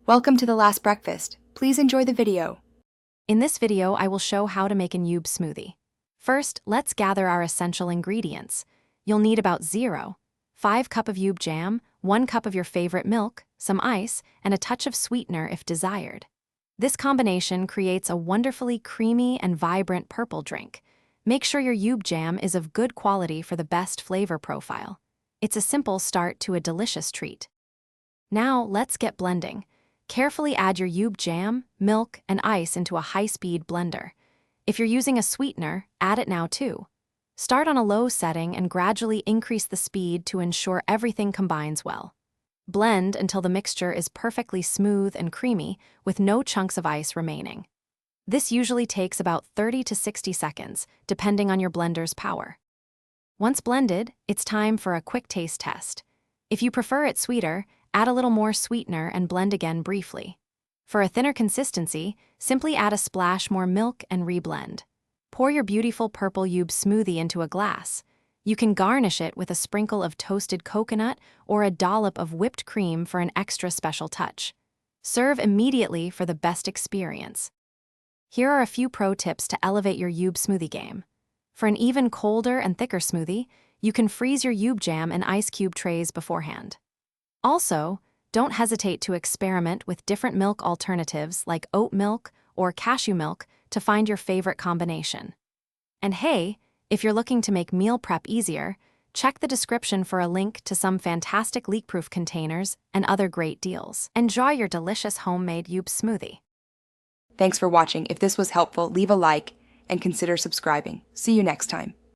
Welcome to The Last Breakfast. Please enjoy the video. In this video, I will show how to make an Ube smoothie. First, let's gather our essential ingredients. You'll need about 5 cups of Ube jam, 1 cup of your favorite milk, some ice, and a touch of sweetener if desired. This combination creates a wonderfully creamy and vibrant purple drink. Make sure your Ube jam is of good quality for the best flavor profile. It's a simple start to a delicious treat. Now, let's get blending. Carefully add your Ube jam, milk, and ice into a high-speed blender. If you're using a sweetener, add it now too. Start on a low setting and gradually increase the speed to ensure everything combines well. Blend until the mixture is perfectly smooth and creamy, with no chunks of ice remaining. This usually takes about 30 to 60 seconds, depending on your blender's power. Once blended, it's time for a quick taste test. If you prefer it sweeter, add a little more sweetener and blend again briefly. For a thinner consistency, simply add a splash more milk and reblend. Pour your beautiful purple Ube smoothie into a glass. You can garnish it with a sprinkle of toasted coconut or a dollop of whipped cream for an extra special touch. Serve immediately for the best experience. Here are a few pro tips to elevate your Ube smoothie game. For an even colder and thicker smoothie, you can freeze your Ube jam in ice cube trays beforehand. Also, don't hesitate to experiment with different milk alternatives like oat milk or cashew milk to find your favorite combination. And hey, if you're looking to make meal prep easier, check the description for a link to some fantastic leak-proof containers and other great deals. Enjoy your delicious homemade Ube smoothie. Thanks for watching. If this was helpful, leave a like and consider subscribing. See you next time.